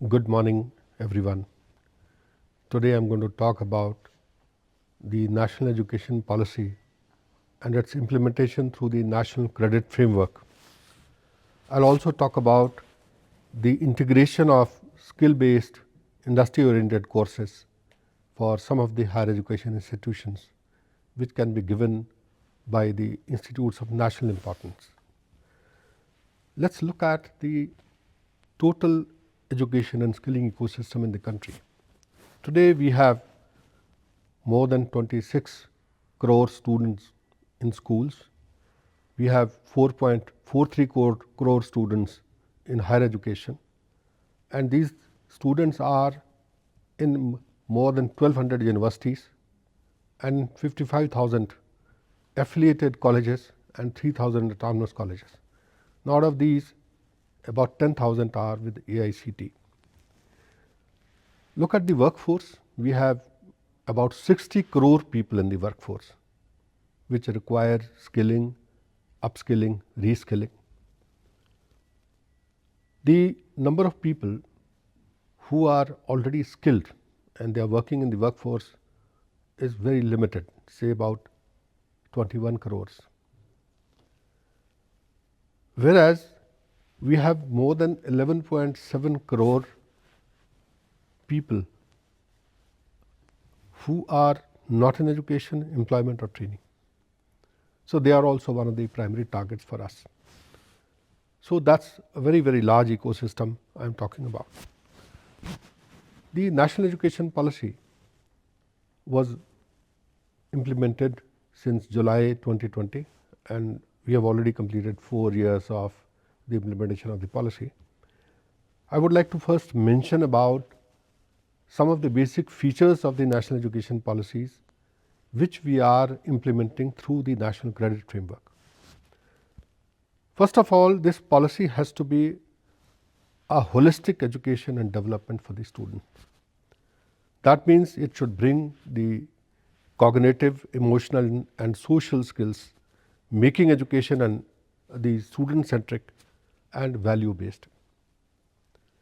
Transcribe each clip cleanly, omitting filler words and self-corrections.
Good morning, everyone. Today I'm going to talk about the National Education Policy and its implementation through the National Credit Framework. I'll also talk about the integration of skill-based, industry-oriented courses for some of the higher education institutions, which can be given by the institutes of national importance. Let's look at the total education and skilling ecosystem in the country. Today we have more than 26 crore students in schools. We have 4.43 crore students in higher education, and these students are in more than 1200 universities and 55,000 affiliated colleges and 3,000 autonomous colleges. Now, out of these, about 10,000 are with AICT. Look at the workforce. We have about 60 crore people in the workforce, which require skilling, upskilling, reskilling. The number of people who are already skilled and they are working in the workforce is very limited, say about 21 crores. Whereas we have more than 11.7 crore people who are not in education, employment or training. So they are also one of the primary targets for us. So that's a very, very large ecosystem I am talking about. The National Education Policy was implemented since July 2020, and we have already completed 4 years of the implementation of the policy. I would like to first mention about some of the basic features of the national education policies which we are implementing through the National Credit Framework. First of all, this policy has to be a holistic education and development for the student. That means it should bring the cognitive, emotional and social skills, making education and the student-centric and value-based.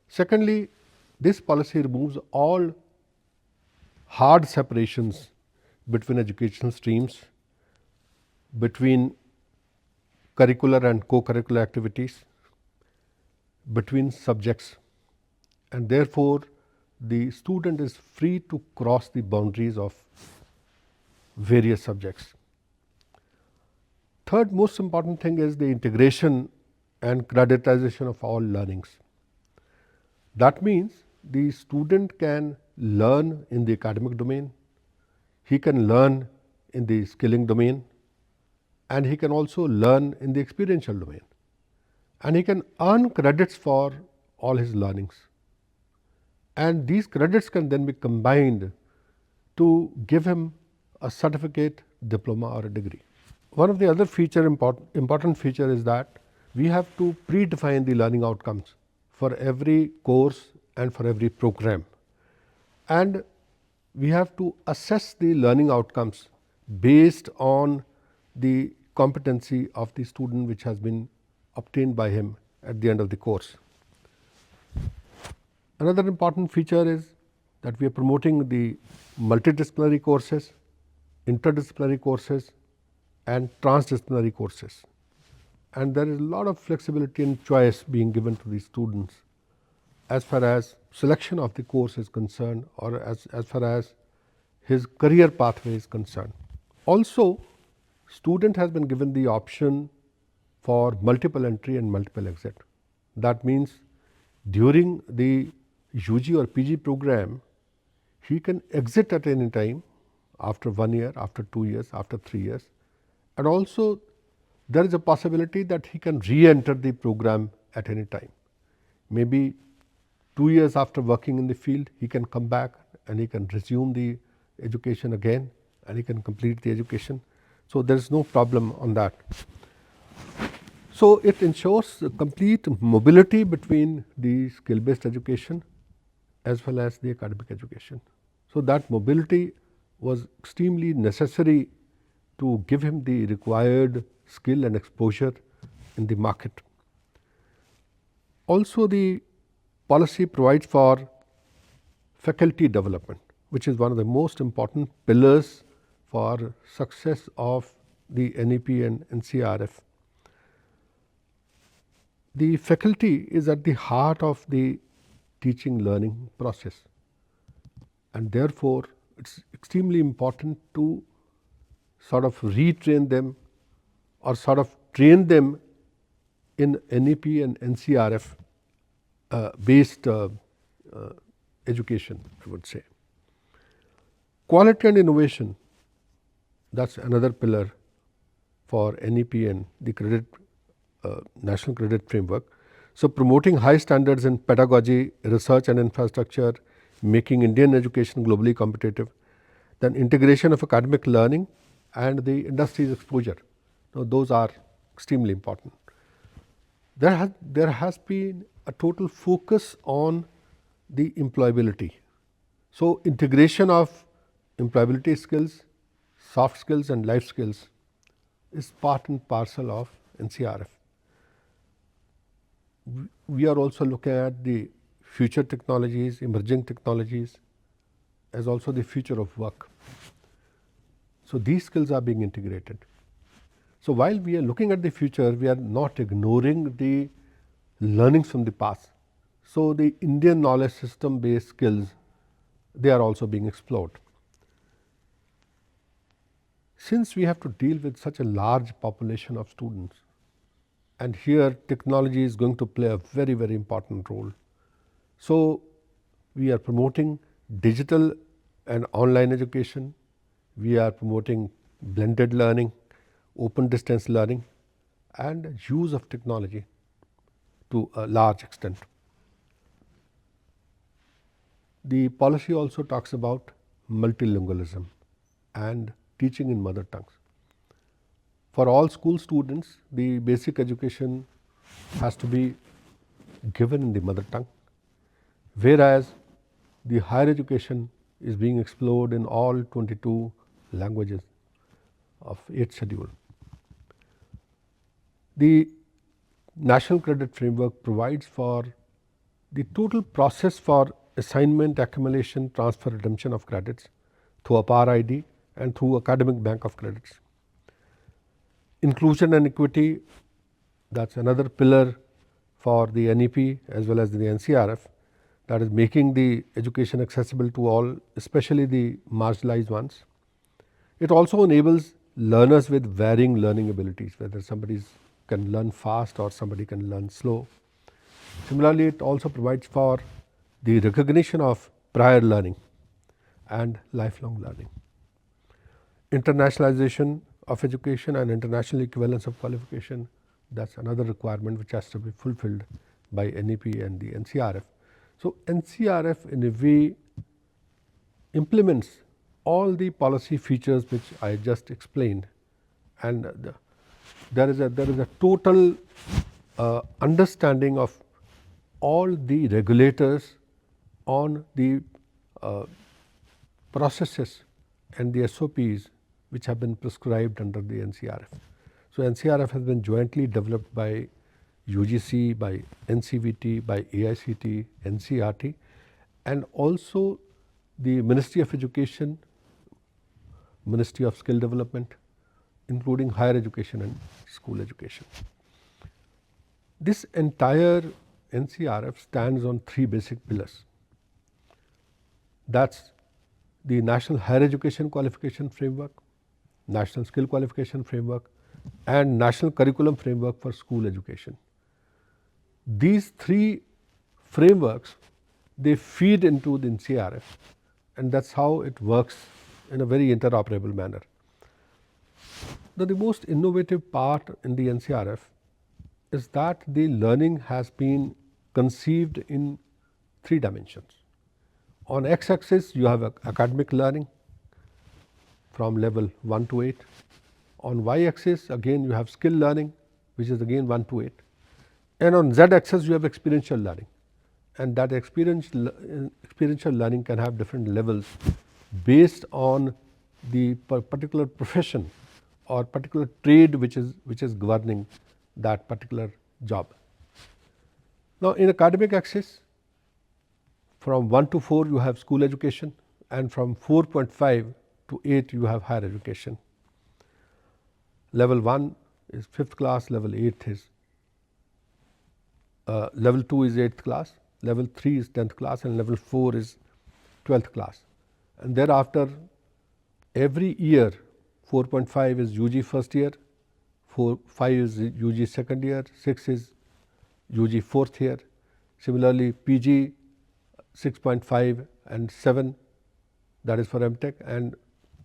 Secondly, this policy removes all hard separations between educational streams, between curricular and co-curricular activities, between subjects, and therefore the student is free to cross the boundaries of various subjects. Third most important thing is the integration and creditization of all learnings. That means the student can learn in the academic domain, he can learn in the skilling domain, and he can also learn in the experiential domain, and he can earn credits for all his learnings, and these credits can then be combined to give him a certificate, diploma or a degree. One of the other important feature is that we have to predefine the learning outcomes for every course and for every program, and we have to assess the learning outcomes based on the competency of the student which has been obtained by him at the end of the course. Another important feature is that we are promoting the multidisciplinary courses, interdisciplinary courses and transdisciplinary courses, and there is a lot of flexibility and choice being given to the students as far as selection of the course is concerned, or as far as his career pathway is concerned. Also, student has been given the option for multiple entry and multiple exit. That means during the UG or PG program, he can exit at any time after 1 year, after 2 years, after 3 years, and also there is a possibility that he can re-enter the program at any time. Maybe 2 years after working in the field, he can come back and he can resume the education again and he can complete the education. So there is no problem on that. So it ensures complete mobility between the skill-based education as well as the academic education. So that mobility was extremely necessary to give him the required skill and exposure in the market. Also, the policy provides for faculty development, which is one of the most important pillars for success of the NEP and NCrF. The faculty is at the heart of the teaching learning process, and therefore it's extremely important to sort of retrain them or sort of train them in NEP and NCrF based education, I would say. Quality and innovation, that's another pillar for NEP and the National Credit Framework. So promoting high standards in pedagogy, research and infrastructure, making Indian education globally competitive, then integration of academic learning and the industry's exposure. Now, those are extremely important. There has been a total focus on the employability. So integration of employability skills, soft skills and life skills is part and parcel of NCrF. We are also looking at the future technologies, emerging technologies, as also the future of work. So these skills are being integrated. So while we are looking at the future, we are not ignoring the learnings from the past. So the Indian knowledge system based skills, they are also being explored. Since we have to deal with such a large population of students, and here technology is going to play a very, very important role. So we are promoting digital and online education. We are promoting blended learning, open distance learning, and use of technology to a large extent. The policy also talks about multilingualism and teaching in mother tongues. For all school students, the basic education has to be given in the mother tongue, whereas the higher education is being explored in all 22 languages of 8th schedule. The National Credit Framework provides for the total process for assignment, accumulation, transfer, redemption of credits through a PAR ID and through academic bank of credits. Inclusion and equity, that's another pillar for the NEP as well as the NCrF, that is making the education accessible to all, especially the marginalized ones. It also enables learners with varying learning abilities, whether somebody can learn fast or somebody can learn slow. Similarly, it also provides for the recognition of prior learning and lifelong learning. Internationalization of education and international equivalence of qualification, that's another requirement which has to be fulfilled by NEP and the NCrF. So NCrF in a way implements all the policy features which I just explained, and there is a total understanding of all the regulators on the processes and the SOPs which have been prescribed under the NCrF. So NCrF has been jointly developed by UGC, by NCVT, by AICT, NCRT, and also the Ministry of Education, Ministry of Skill Development, including higher education and school education. This entire NCrF stands on 3 basic pillars. That's the National Higher Education Qualification Framework, National Skill Qualification Framework, and National Curriculum Framework for School Education. These 3 frameworks, they feed into the NCrF, and that's how it works in a very interoperable manner. Now, the most innovative part in the NCrF is that the learning has been conceived in 3 dimensions. On x-axis, you have academic learning from level 1 to 8. On y-axis, again you have skill learning, which is again 1 to 8. And on z-axis, you have experiential learning. And that experiential learning can have different levels based on the particular profession or particular trade which is governing that particular job. Now, in academic axis, From 1 to 4 you have school education, and from 4.5 to 8 you have higher education. Level 1 is 5th class, level 8 is level 2 is 8th class, level 3 is 10th class, and level 4 is 12th class. And thereafter every year 4.5 is UG first year, 5 is UG second year, 6 is UG fourth year. Similarly PG 6.5 and 7, that is for MTech, and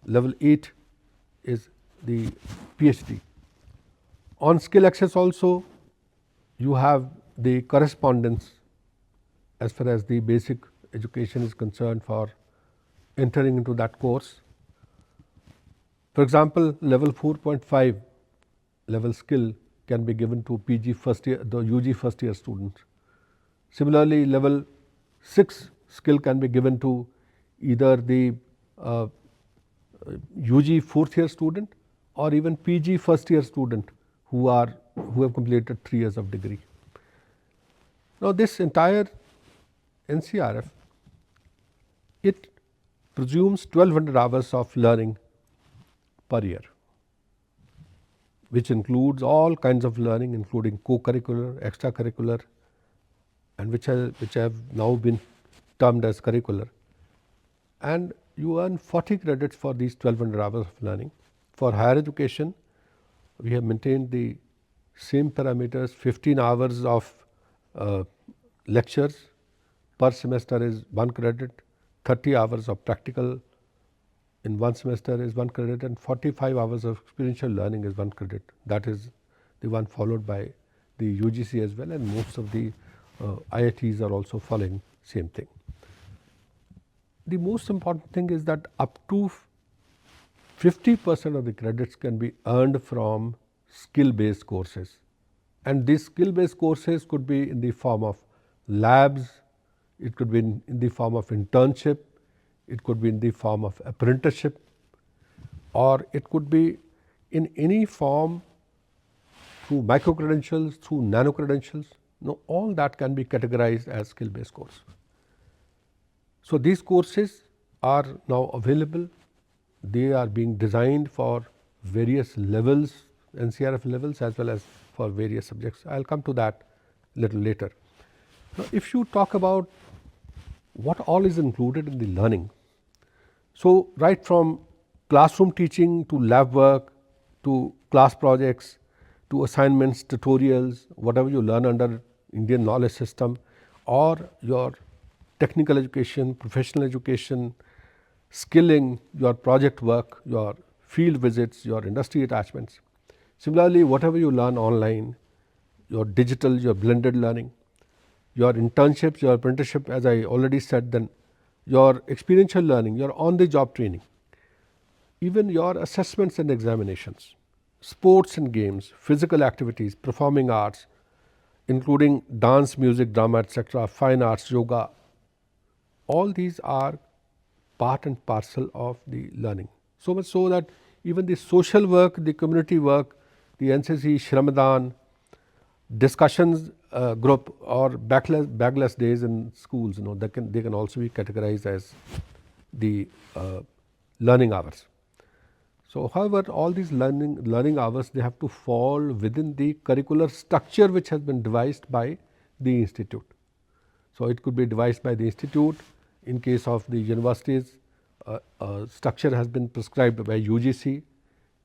level 8 is the PhD. On skill access also you have the correspondence as far as the basic education is concerned for entering into that course. For example, level 4.5 level skill can be given to PG first year, the UG first year students. Similarly, level 6 skill can be given to either the UG fourth year student or even PG first year student who have completed 3 years of degree. Now this entire NCrF, it presumes 1200 hours of learning per year, which includes all kinds of learning, including co-curricular, extracurricular, and which have now been termed as curricular. And you earn 40 credits for these 1200 hours of learning. For higher education, we have maintained the same parameters. 15 hours of lectures per semester is 1 credit, 30 hours of practical in 1 semester is 1 credit, and 45 hours of experiential learning is 1 credit. That is the one followed by the UGC as well, and most of the IITs are also following same thing. The most important thing is that up to 50% of the credits can be earned from skill-based courses, and these skill-based courses could be in the form of labs, it could be in the form of internship, it could be in the form of apprenticeship, or it could be in any form through micro credentials, through nano credentials. Now all that can be categorized as skill-based course. So these courses are now available. They are being designed for various levels, NCrF levels, as well as for various subjects. I'll come to that a little later. Now if you talk about what all is included in the learning, so right from classroom teaching to lab work to class projects to assignments, tutorials, whatever you learn under Indian knowledge system, or your technical education, professional education, skilling, your project work, your field visits, your industry attachments. Similarly, whatever you learn online, your digital, your blended learning, your internships, your apprenticeship, as I already said, then your experiential learning, your on-the-job training, even your assessments and examinations, sports and games, physical activities, performing arts, including dance, music, drama, etc., fine arts, yoga, all these are part and parcel of the learning. So much so that even the social work, the community work, the NCC, Shramdan, discussions group, or backless days in schools, they can also be categorized as the learning hours. So however, all these learning hours, they have to fall within the curricular structure which has been devised by the institute. So it could be devised by the institute. In case of the universities, structure has been prescribed by UGC.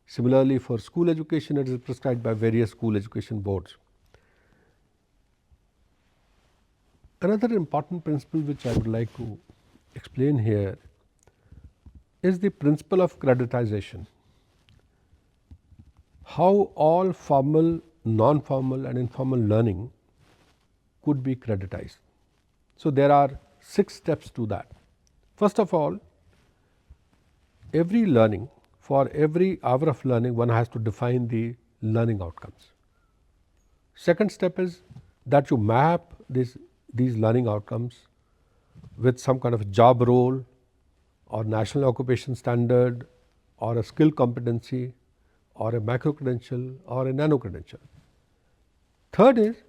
Similarly, for school education, it is prescribed by various school education boards. Another important principle which I would like to explain here is the principle of creditization. How all formal, non-formal and informal learning could be creditized. So there are 6 steps to that. First of all, every learning, for every hour of learning, one has to define the learning outcomes. Second step is that you map these learning outcomes with some kind of job role or national occupation standard or a skill competency or a macro credential or a nano credential. Third is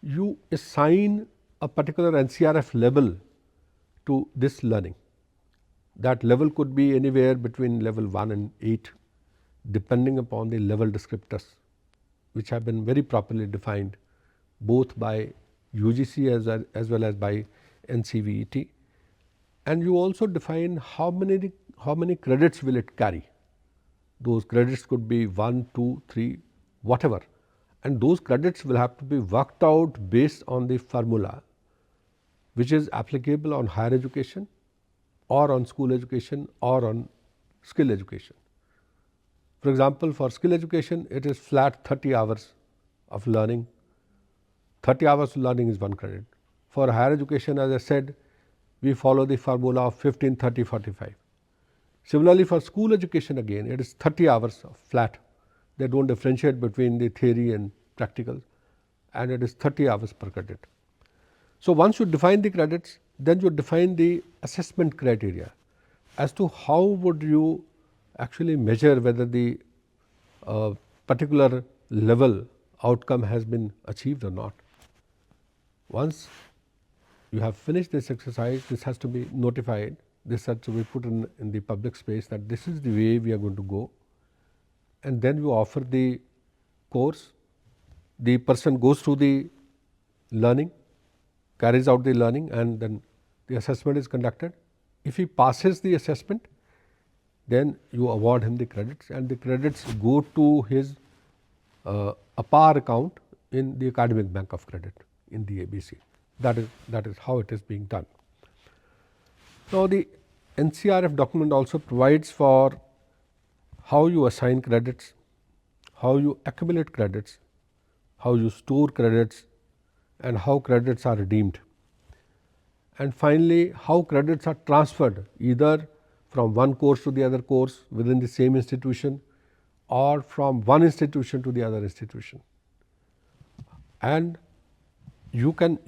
you assign a particular NCrF level to this learning. That level could be anywhere between level 1 and 8, depending upon the level descriptors, which have been very properly defined both by UGC as well as by NCVET. And you also define how many credits will it carry. Those credits could be 1, 2, 3, whatever. And those credits will have to be worked out based on the formula which is applicable on higher education or on school education or on skill education. For example, for skill education, it is flat 30 hours of learning. 30 hours of learning is 1 credit. For higher education, as I said, we follow the formula of 15, 30, 45. Similarly, for school education again, it is 30 hours of flat. They don't differentiate between the theory and practical, and it is 30 hours per credit. So once you define the credits, then you define the assessment criteria as to how would you actually measure whether the particular level outcome has been achieved or not. Once you have finished this exercise, this has to be notified, this has to be put in the public space that this is the way we are going to go, and then you offer the course. The person goes through the learning, carries out the learning, and then the assessment is conducted. If he passes the assessment, then you award him the credits, and the credits go to his APAR account in the Academic Bank of Credit in the ABC. That is how it is being done. Now, the NCrF document also provides for how you assign credits, how you accumulate credits, how you store credits, and how credits are redeemed. And finally, how credits are transferred either from one course to the other course within the same institution or from one institution to the other institution. And you can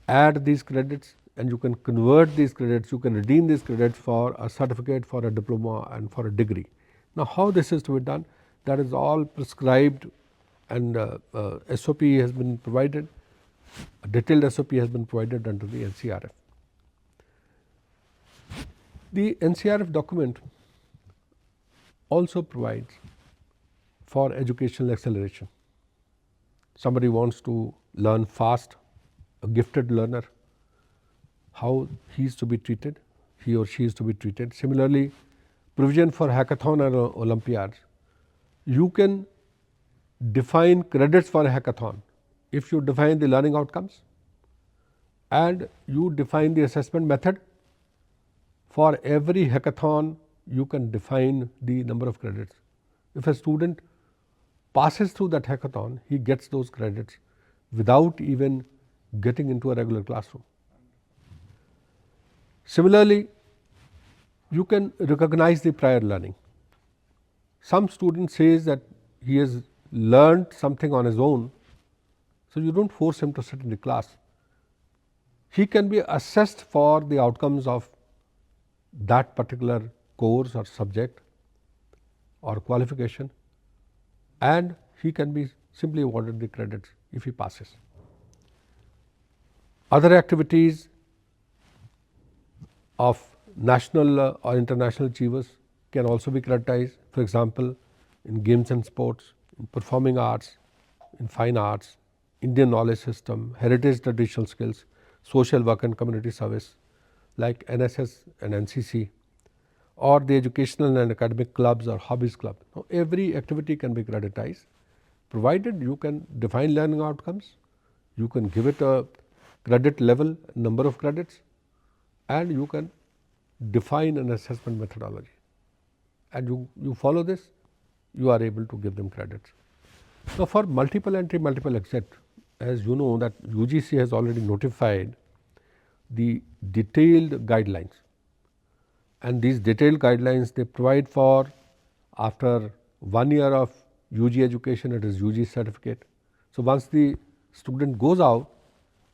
add these credits and you can convert these credits, you can redeem these credits for a certificate, for a diploma, and for a degree. Now, how this is to be done, that is all prescribed, and SOP has been provided, a detailed SOP has been provided under the NCrF. The NCrF document also provides for educational acceleration. Somebody wants to learn fast, a gifted learner, how he is to be treated, he or she is to be treated. Similarly, provision for hackathon and Olympiads. You can define credits for a hackathon if you define the learning outcomes and you define the assessment method. For every hackathon, you can define the number of credits. If a student passes through that hackathon, he gets those credits without even getting into a regular classroom. Similarly, you can recognize the prior learning. Some student says that he has learned something on his own, so you don't force him to sit in the class. He can be assessed for the outcomes of that particular course or subject or qualification, and he can be simply awarded the credits if he passes. Other activities of national or international achievers can also be creditized. For example, in games and sports, in performing arts, in fine arts, Indian knowledge system, heritage traditional skills, social work and community service like NSS and NCC, or the educational and academic clubs or hobbies club. Now, every activity can be creditized provided you can define learning outcomes, you can give it a credit level, number of credits, and you can define an assessment methodology, and you follow this, you are able to give them credits. Now, for multiple entry, multiple exit, as you know that UGC has already notified the detailed guidelines, and these detailed guidelines they provide for after 1 year of UG education, it is UG certificate. So, once the student goes out,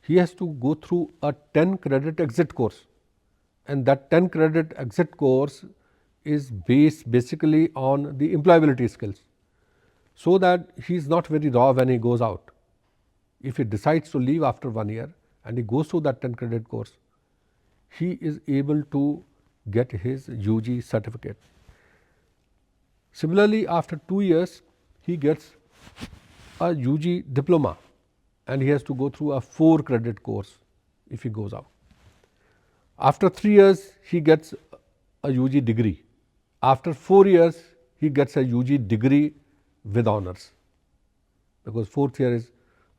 he has to go through a 10 credit exit course, and that 10 credit exit course is based basically on the employability skills, so that he is not very raw when he goes out. If he decides to leave after 1 year and he goes through that 10 credit course, he is able to get his UG certificate. Similarly, after 2 years, he gets a UG diploma and he has to go through a 4 credit course if he goes out. After 3 years, he gets a UG degree. After 4 years, he gets a UG degree with honors, because 4th year is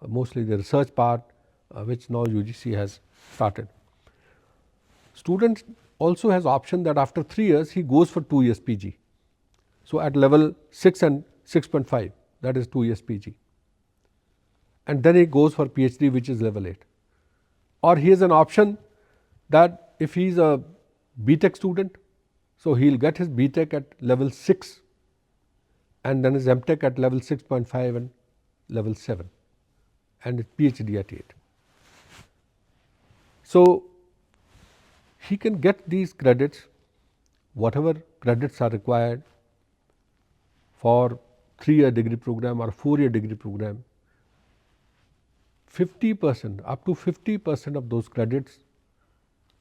mostly the research part, which now UGC has started. Student also has option that after 3 years he goes for 2 years PG. So at level 6 and 6.5, that is 2 years PG. And then he goes for PhD, which is level 8. Or he has an option that if he is a BTech student, so he will get his BTech at level 6 and then his MTech at level 6.5 and level 7 and his PhD at 8. So he can get these credits, whatever credits are required for 3-year degree program or 4-year degree program. 50%, up to 50% of those credits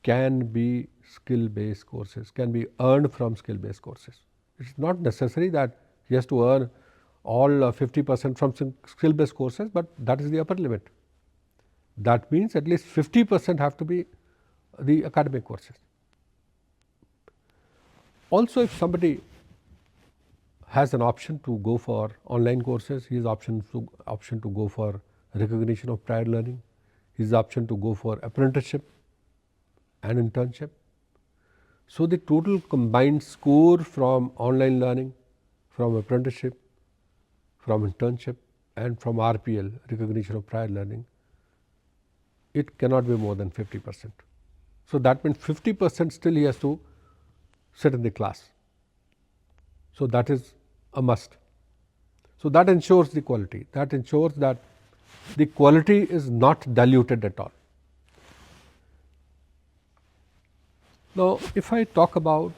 can be skill-based courses, can be earned from skill-based courses. It's not necessary that he has to earn all 50% from skill-based courses, but that is the upper limit. That means at least 50% have to be the academic courses. Also, if somebody has an option to go for online courses, he has option to go for recognition of prior learning, his option to go for apprenticeship and internship. So the total combined score from online learning, from apprenticeship, from internship and from RPL, recognition of prior learning, it cannot be more than 50%. So that means 50% still he has to sit in the class. So that is a must. So that ensures the quality, that ensures that the quality is not diluted at all. Now, if I talk about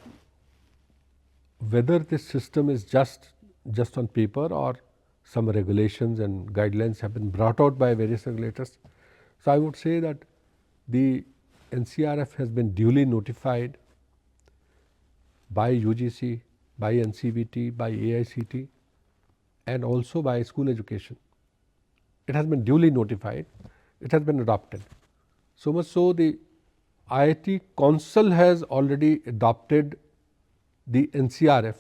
whether this system is just on paper or some regulations and guidelines have been brought out by various regulators, so I would say that the NCrF has been duly notified by UGC, by NCVT, by AICT and also by school education. It has been duly notified, it has been adopted. So much so the IIT Council has already adopted the NCrF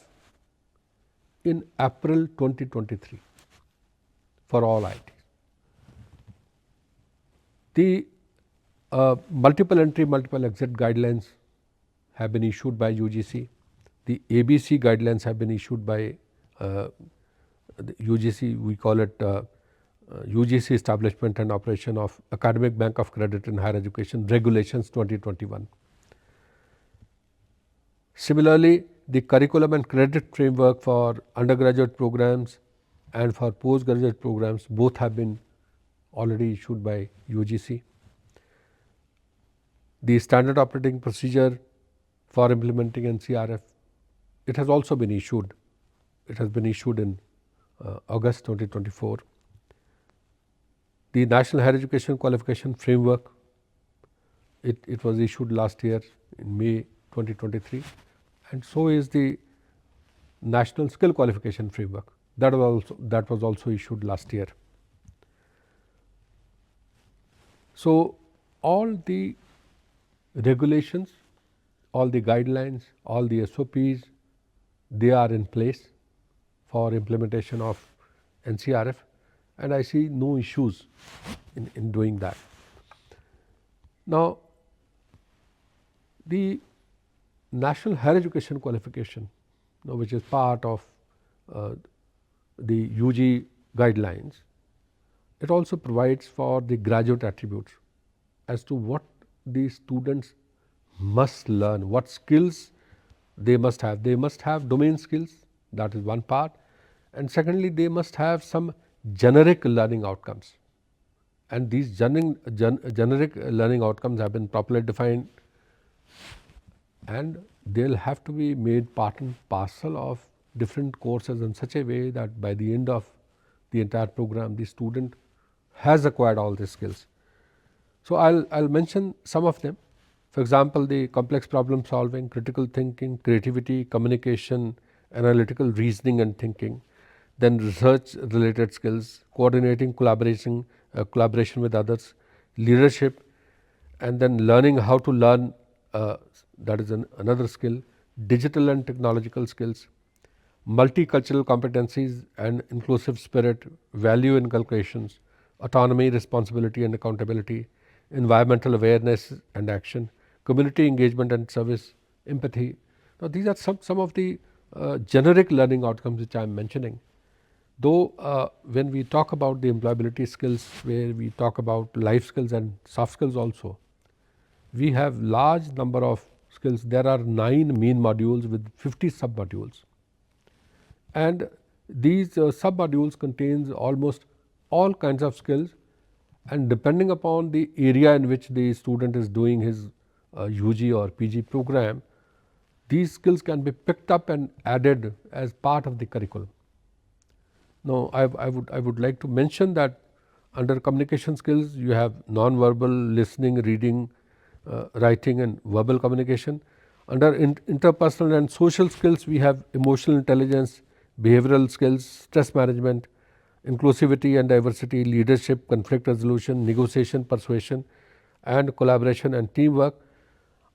in April 2023 for all IITs. The multiple entry, multiple exit guidelines have been issued by UGC. The ABC guidelines have been issued by the UGC. We call it UGC Establishment and Operation of Academic Bank of Credit in Higher Education Regulations 2021. Similarly, the curriculum and credit framework for undergraduate programs and for postgraduate programs both have been already issued by UGC. The standard operating procedure for implementing NCrF, it has also been issued. It has been issued in August 2024. The National Higher Education Qualification Framework, it was issued last year in May 2023, and so is the National Skill Qualification Framework, that was also issued last year. So all the regulations, all the guidelines, all the SOPs, they are in place for implementation of NCrF, and I see no issues in doing that. Now, the National Higher Education Qualification, which is part of the UG guidelines, it also provides for the graduate attributes as to what the students must learn, what skills they must have. They must have domain skills, that is one part, and secondly they must have some generic learning outcomes, and these generic learning outcomes have been properly defined, and they will have to be made part and parcel of different courses in such a way that by the end of the entire program the student has acquired all these skills. So I'll mention some of them. For example, the complex problem solving, critical thinking, creativity, communication, analytical reasoning and thinking, then research related skills, coordinating, collaboration with others, leadership, and then learning how to learn, that is another skill, digital and technological skills, multicultural competencies and inclusive spirit, value inculcations, autonomy, responsibility and accountability, environmental awareness and action, community engagement and service, empathy. Now, these are some of the generic learning outcomes which I am mentioning. Though when we talk about the employability skills, where we talk about life skills and soft skills also, we have large number of skills. There are 9 main modules with 50 sub-modules. And these sub-modules contains almost all kinds of skills, and depending upon the area in which the student is doing his UG or PG program, these skills can be picked up and added as part of the curriculum. Now, I would like to mention that under communication skills, you have non-verbal, listening, reading, writing and verbal communication. Under interpersonal and social skills, we have emotional intelligence, behavioral skills, stress management, inclusivity and diversity, leadership, conflict resolution, negotiation, persuasion and collaboration and teamwork.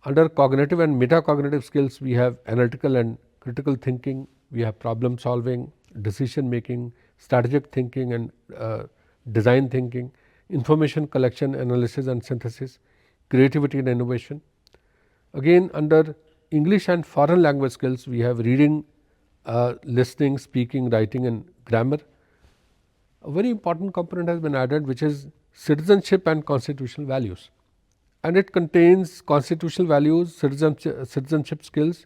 Under cognitive and metacognitive skills, we have analytical and critical thinking, we have problem solving, decision making, strategic thinking and design thinking, information collection, analysis and synthesis, creativity and innovation. Again, under English and foreign language skills, we have reading, listening, speaking, writing and grammar. A very important component has been added, which is citizenship and constitutional values, and it contains constitutional values, citizenship skills,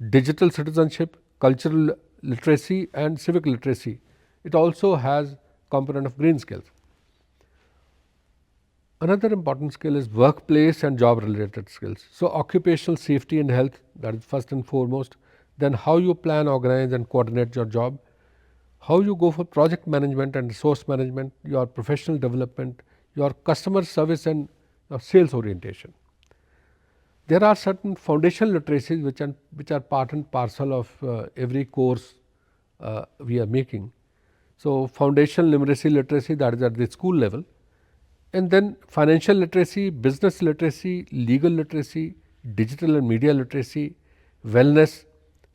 digital citizenship, cultural literacy and civic literacy. It also has component of green skills. Another important skill is workplace and job related skills. So, occupational safety and health, that is first and foremost. Then how you plan, organize and coordinate your job, how you go for project management and resource management, your professional development, your customer service and your sales orientation. There are certain foundational literacies which are part and parcel of every course we are making. So, foundational numeracy literacy, that is at the school level, and then financial literacy, business literacy, legal literacy, digital and media literacy, wellness,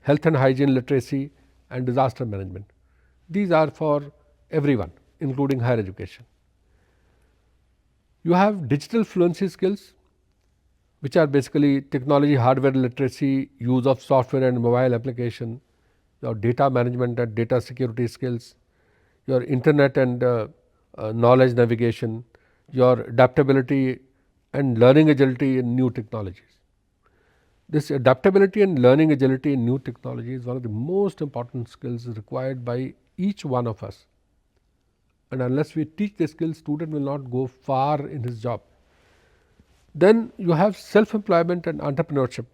health and hygiene literacy and disaster management. These are for everyone, including higher education. You have digital fluency skills, which are basically technology, hardware literacy, use of software and mobile application, your data management and data security skills, your internet and knowledge navigation, your adaptability and learning agility in new technologies. This adaptability and learning agility in new technology is one of the most important skills required by each one of us. And unless we teach the skills, student will not go far in his job. Then you have self-employment and entrepreneurship,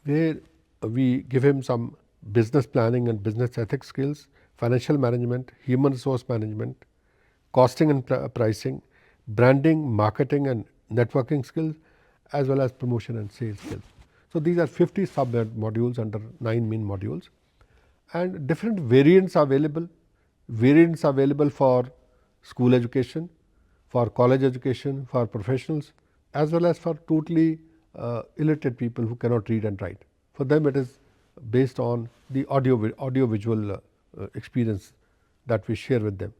where we give him some business planning and business ethics skills, financial management, human resource management, costing and pricing, branding, marketing and networking skills, as well as promotion and sales skills. So, these are 50 sub modules under 9 main modules, and different variants are available. Variants are available for school education, for college education, for professionals, as well as for totally illiterate people who cannot read and write. For them, it is based on the audio visual experience that we share with them.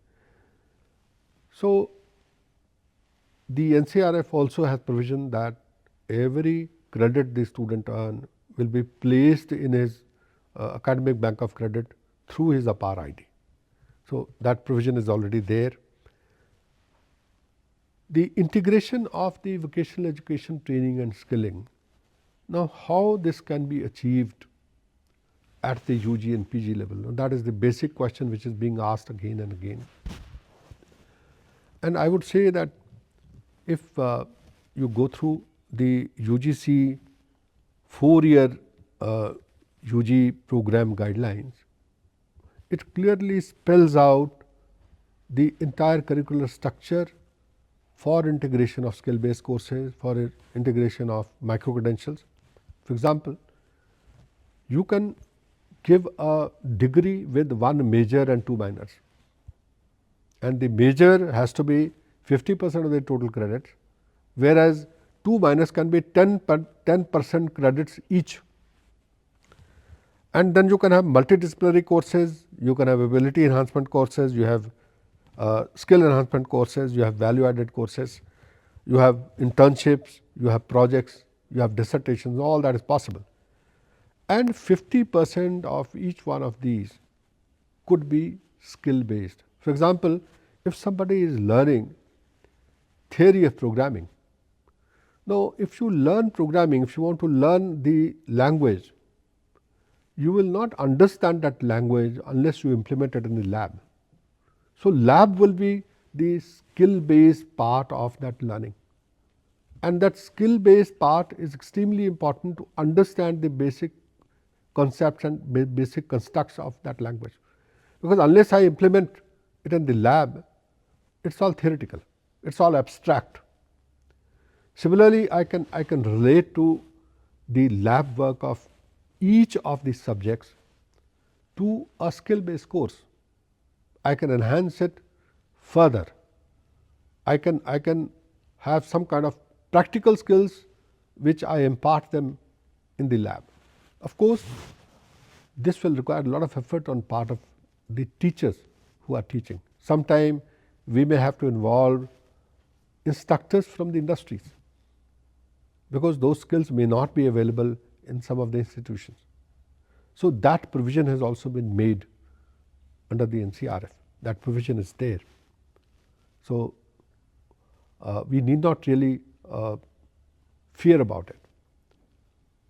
So, the NCrF also has provision that every credit the student earn will be placed in his academic bank of credit through his APAR ID. So, that provision is already there. The integration of the vocational education training and skilling. Now, how this can be achieved at the UG and PG level? Now, that is the basic question which is being asked again and again. And I would say that if you go through the UGC 4-year UG program guidelines, it clearly spells out the entire curricular structure for integration of skill-based courses, for integration of micro-credentials. For example, you can give a degree with one major and two minors, and the major has to be 50% of the total credits, whereas two minors can be 10% credits each. And then you can have multidisciplinary courses, you can have ability enhancement courses, you have skill enhancement courses, you have value added courses, you have internships, you have projects, you have dissertations, all that is possible. And 50% of each one of these could be skill based. For example, if somebody is learning theory of programming, now if you learn programming, if you want to learn the language, you will not understand that language unless you implement it in the lab. So lab will be the skill based part of that learning, and that skill based part is extremely important to understand the basic concepts and basic constructs of that language, because unless I implement it in the lab, it's all theoretical, it's all abstract. Similarly, I can relate to the lab work of each of these subjects to a skill based course. I can enhance it further. I can have some kind of practical skills which I impart them in the lab. Of course, this will require a lot of effort on part of the teachers who are teaching. Sometime we may have to involve instructors from the industries, because those skills may not be available in some of the institutions. So that provision has also been made under the NCrF. That provision is there. So we need not really fear about it.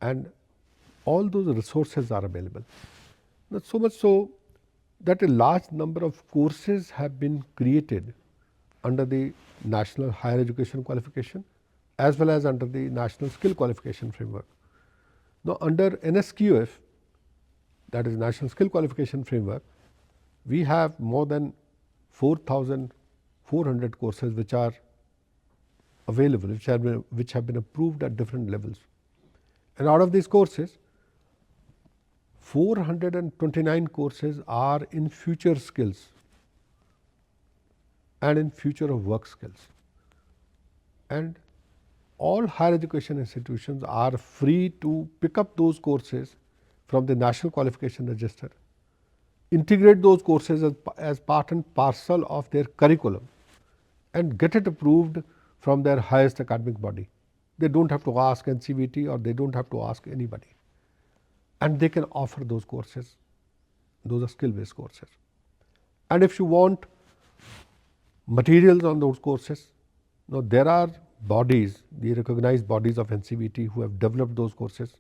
And all those resources are available. Not so much so that a large number of courses have been created under the National Higher Education Qualification as well as under the National Skill Qualification Framework. Now, under NSQF, that is National Skill Qualification Framework, we have more than 4,400 courses which are available, which have been approved at different levels. And out of these courses, 429 courses are in future skills and in future of work skills. And all higher education institutions are free to pick up those courses from the National Qualification Register, integrate those courses as part and parcel of their curriculum, and get it approved from their highest academic body. They don't have to ask NCVT or they don't have to ask anybody. And they can offer those courses. Those are skill based courses. And if you want materials on those courses, now there are bodies, the recognized bodies of NCVT who have developed those courses.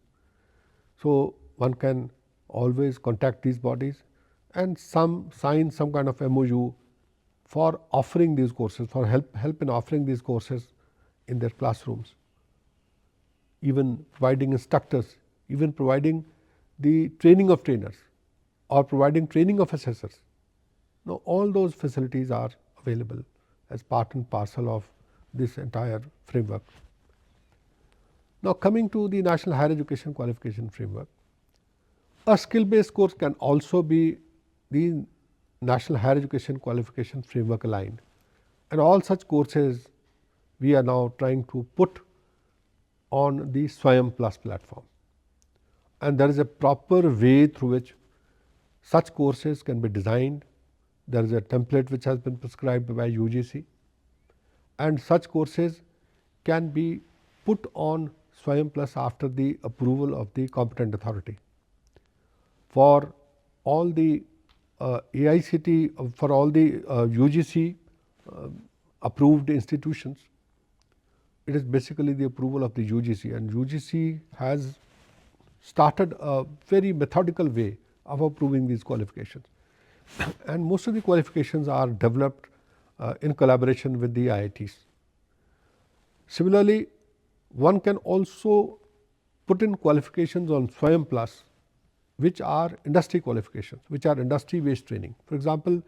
So one can always contact these bodies and sign some kind of MOU for offering these courses, for help in offering these courses in their classrooms, even providing instructors, even providing the training of trainers or providing training of assessors. Now all those facilities are available as part and parcel of this entire framework. Now coming to the National Higher Education Qualification Framework, a skill based course can also be the National Higher Education Qualification Framework aligned, and all such courses we are now trying to put on the Swayam Plus platform. And there is a proper way through which such courses can be designed. There is a template which has been prescribed by UGC, and such courses can be put on Swayam Plus after the approval of the competent authority. For all the AICT, for all the UGC approved institutions, it is basically the approval of the UGC, and UGC has started a very methodical way of approving these qualifications. And most of the qualifications are developed in collaboration with the IITs. Similarly, one can also put in qualifications on Swayam Plus, which are industry qualifications, which are industry based training. For example,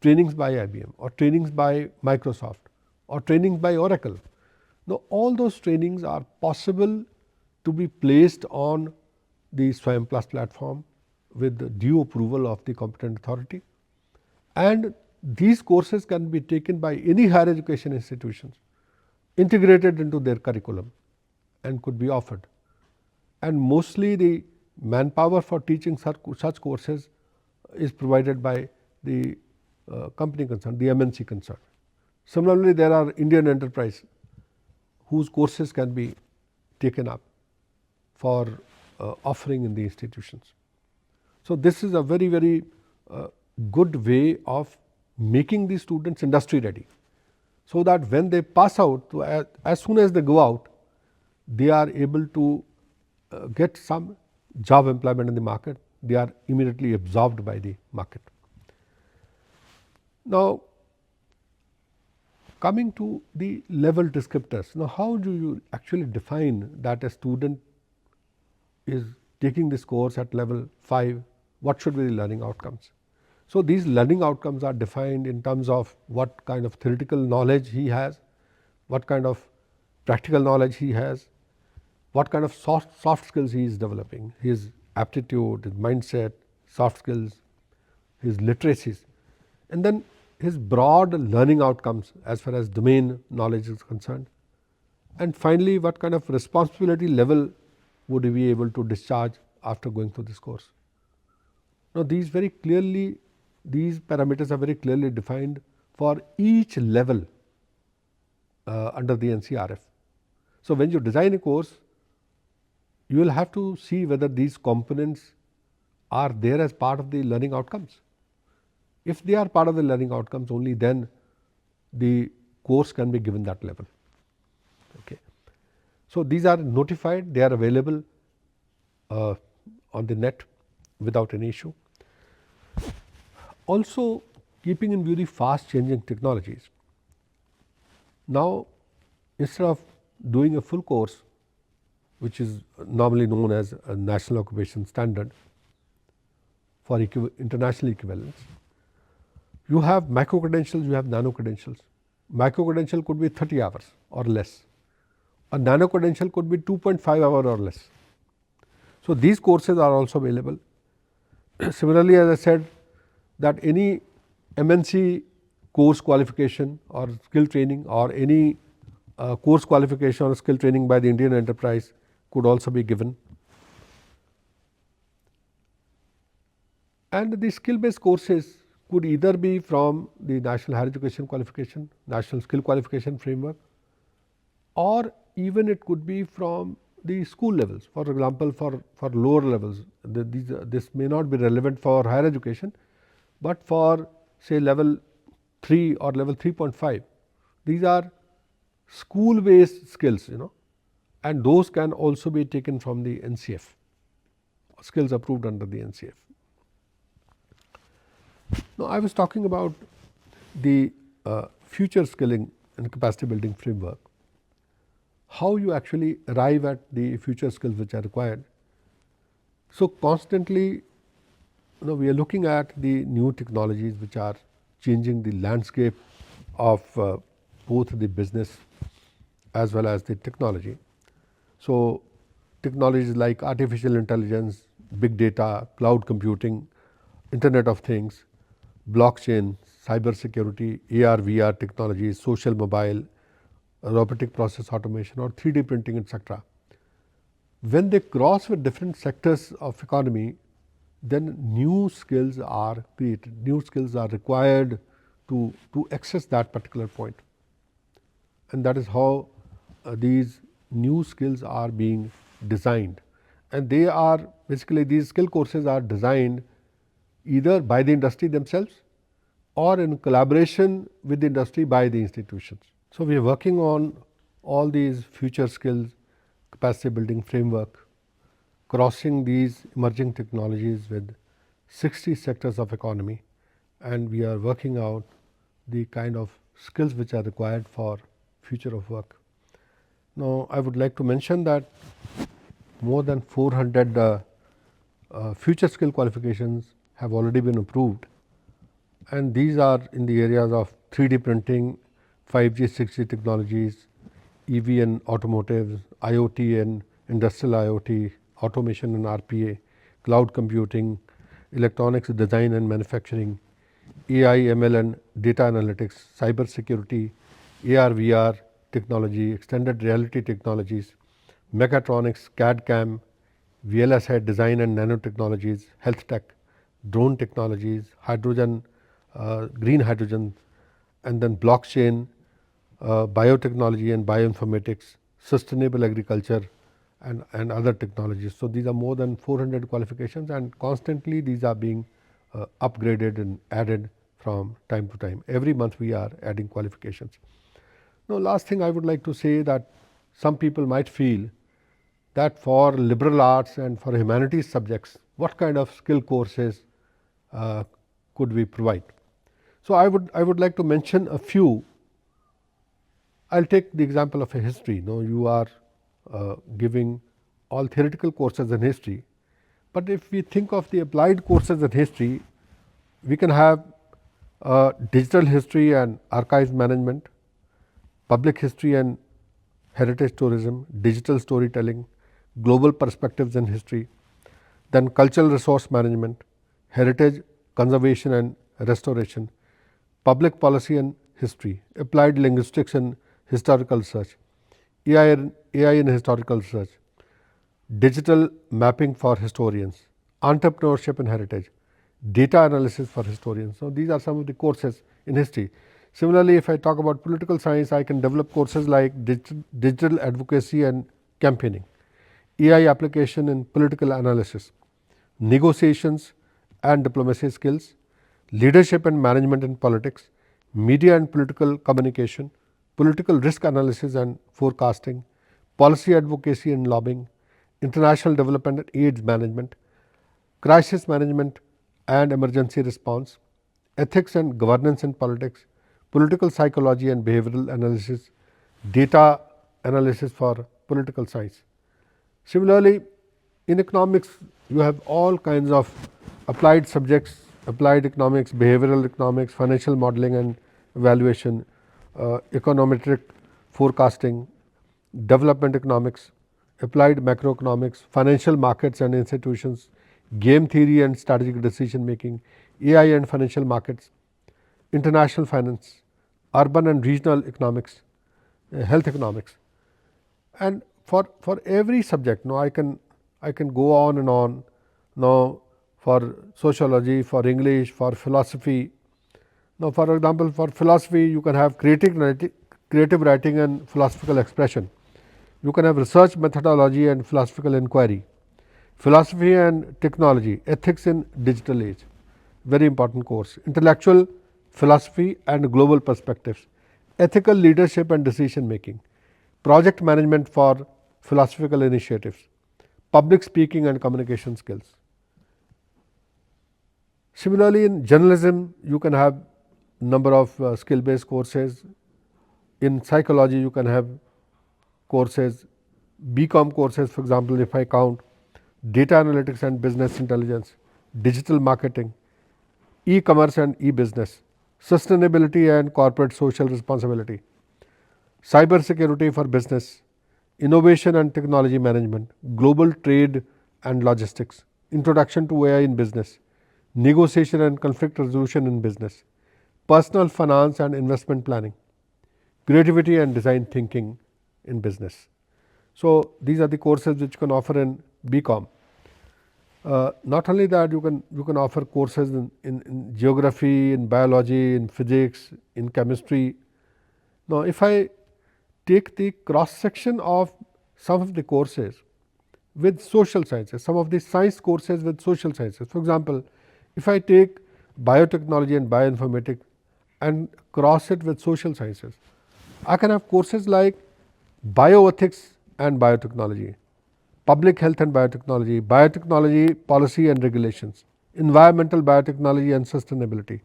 trainings by IBM or trainings by Microsoft or trainings by Oracle. Now, all those trainings are possible to be placed on the SWAYAM Plus platform with the due approval of the competent authority, and these courses can be taken by any higher education institutions, integrated into their curriculum, and could be offered. And mostly the manpower for teaching such courses is provided by the company concerned, the MNC concerned. Similarly, there are Indian enterprise whose courses can be taken up for offering in the institutions. So, this is a very, very good way of making the students industry ready, so that when they pass out, as soon as they go out, they are able to get some job employment in the market. They are immediately absorbed by the market. Now, coming to the level descriptors. Now, how do you actually define that a student is taking this course at level 5? What should be the learning outcomes? So, these learning outcomes are defined in terms of what kind of theoretical knowledge he has, what kind of practical knowledge he has, what kind of soft skills he is developing, his aptitude, his mindset, soft skills, his literacies, and then his broad learning outcomes as far as domain knowledge is concerned. And finally, what kind of responsibility level would he be able to discharge after going through this course. Now, these parameters are very clearly defined for each level under the NCrF. So, when you design a course, you will have to see whether these components are there as part of the learning outcomes. If they are part of the learning outcomes, only then the course can be given that level. Okay. So, these are notified, they are available on the net without any issue. Also, keeping in view the fast changing technologies, now instead of doing a full course, which is normally known as a national occupation standard for international equivalence, you have micro credentials, you have nano credentials. Micro credential could be 30 hours or less. A nano credential could be 2.5 hours or less. So, these courses are also available. Similarly, as I said, that any MNC course qualification or skill training, or any course qualification or skill training by the Indian enterprise could also be given. And the skill based courses could either be from the National Higher Education Qualification, National Skill Qualification Framework, or even it could be from the school levels. For example, for lower levels, this may not be relevant for higher education, but for say level 3 or level 3.5, these are school based skills, and those can also be taken from the NCF, skills approved under the NCF. Now, I was talking about the future skilling and capacity building framework, how you actually arrive at the future skills which are required. So, constantly we are looking at the new technologies which are changing the landscape of both the business as well as the technology. So, technologies like artificial intelligence, big data, cloud computing, Internet of Things, blockchain, cyber security, AR, VR technologies, social mobile, robotic process automation, or 3D printing, etc. When they cross with different sectors of economy, then new skills are created, new skills are required to access that particular point. And that is how these new skills are being designed. And they are basically, these skill courses are designed either by the industry themselves or in collaboration with the industry by the institutions. So, we are working on all these future skills, capacity building framework, crossing these emerging technologies with 60 sectors of economy, and we are working out the kind of skills which are required for future of work. Now, I would like to mention that more than 400 future skill qualifications have already been approved, and these are in the areas of 3D printing, 5G, 6G technologies, EV and automotive, IoT and industrial IoT, automation and RPA, cloud computing, electronics design and manufacturing, AI, ML and data analytics, cyber security, AR, VR technology, extended reality technologies, mechatronics, CAD CAM, VLSI design and nanotechnologies, health tech, drone technologies, hydrogen, green hydrogen, and then blockchain, biotechnology and bioinformatics, sustainable agriculture, and other technologies. So these are more than 400 qualifications, and constantly these are being upgraded and added from time to time. Every month we are adding qualifications. Now, last thing I would like to say that some people might feel that for liberal arts and for humanities subjects, what kind of skill courses could we provide? So I would like to mention a few. I'll take the example of a history. You are giving all theoretical courses in history, but if we think of the applied courses in history, we can have digital history and archives management, public history and heritage tourism, digital storytelling, global perspectives in history, then cultural resource management, heritage conservation and restoration, public policy and history, applied linguistics and historical research, AI in historical research, digital mapping for historians, entrepreneurship and heritage, data analysis for historians. So these are some of the courses in history. Similarly, if I talk about political science, I can develop courses like digital advocacy and campaigning, AI application in political analysis, negotiations and diplomacy skills, leadership and management in politics, media and political communication, political risk analysis and forecasting, policy advocacy and lobbying, international development and AIDS management, crisis management and emergency response, ethics and governance in politics, political psychology and behavioral analysis, data analysis for political science. Similarly, in economics, you have all kinds of applied subjects, applied economics, behavioral economics, financial modeling and evaluation, econometric forecasting, development economics, applied macroeconomics, financial markets and institutions, game theory and strategic decision making, AI and financial markets, international finance, urban and regional economics, health economics. And for every subject, I can go on and on. Now, for sociology, for English, for philosophy. Now, for example, for philosophy, you can have creative writing and philosophical expression. You can have research methodology and philosophical inquiry, philosophy and technology, ethics in digital age, very important course, intellectual philosophy and global perspectives, ethical leadership and decision making, project management for philosophical initiatives, public speaking and communication skills. Similarly, in journalism, you can have number of skill based courses. In psychology, you can have courses, BCom courses, for example, if I count data analytics and business intelligence, digital marketing, e-commerce and e-business, sustainability and corporate social responsibility, cyber security for business, innovation and technology management, global trade and logistics, introduction to AI in business, negotiation and conflict resolution in business, personal finance and investment planning, creativity and design thinking in business. So these are the courses which you can offer in BCom. Not only that, you can offer courses in geography, in biology, in physics, in chemistry. Now, if I take the cross section of some of the courses with social sciences, some of the science courses with social sciences. For example, if I take biotechnology and bioinformatics and cross it with social sciences, I can have courses like bioethics and biotechnology, public health and biotechnology, biotechnology policy and regulations, environmental biotechnology and sustainability,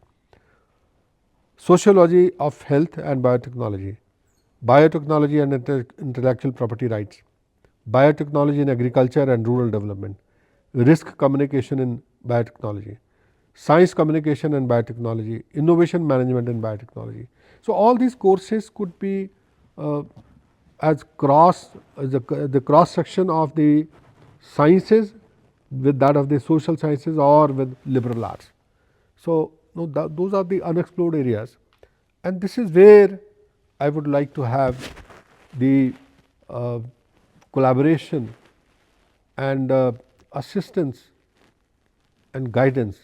sociology of health and biotechnology, biotechnology and intellectual property rights, biotechnology in agriculture and rural development, risk communication in biotechnology, science communication and biotechnology, innovation management and biotechnology. So all these courses could be as the cross section of the sciences with that of the social sciences or with liberal arts. So those are the unexplored areas, and this is where I would like to have the collaboration and assistance and guidance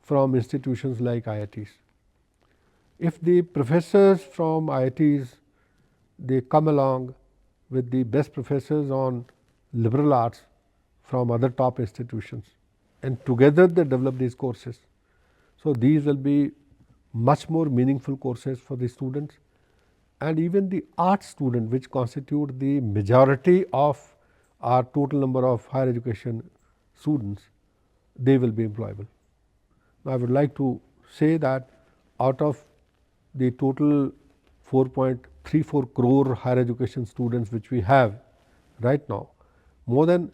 from institutions like IITs. If the professors from IITs, they come along with the best professors on liberal arts from other top institutions, and together they develop these courses. So these will be much more meaningful courses for the students, and even the art student, which constitute the majority of our total number of higher education students, they will be employable. Now, I would like to say that out of the total 4.34 crore higher education students which we have right now, more than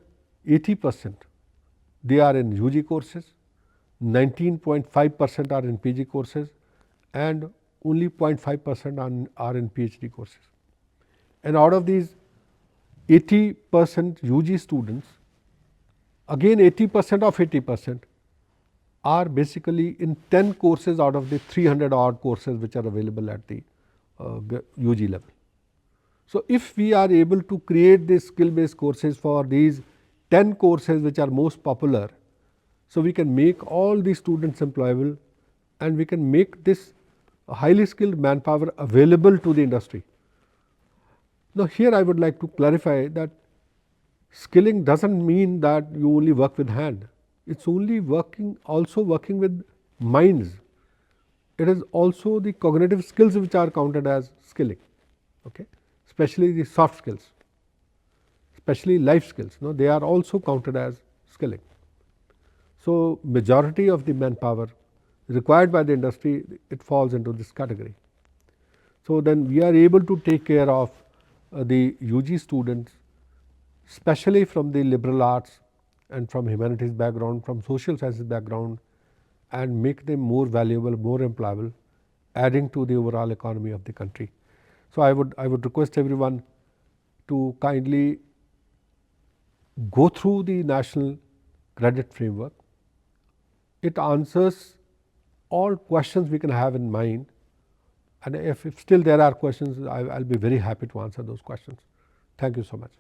80% they are in UG courses, 19.5% are in PG courses, and only 0.5% are in PhD courses. And out of these 80% UG students, again 80% of 80% are basically in 10 courses out of the 300 odd courses which are available at the UG level. So if we are able to create these skill based courses for these 10 courses which are most popular, so we can make all these students employable, and we can make this highly skilled manpower available to the industry. Now here I would like to clarify that skilling doesn't mean that you only work with hand. It's only also working with minds. It is also the cognitive skills which are counted as skilling, okay? Especially the soft skills, especially life skills. No, they are also counted as skilling. So majority of the manpower required by the industry, it falls into this category. So then we are able to take care of the UG students, especially from the liberal arts and from humanities background, from social sciences background, and make them more valuable, more employable, adding to the overall economy of the country. So I would request everyone to kindly go through the national credit framework. It answers all questions we can have in mind, and if still there are questions, I'll be very happy to answer those questions. Thank you so much.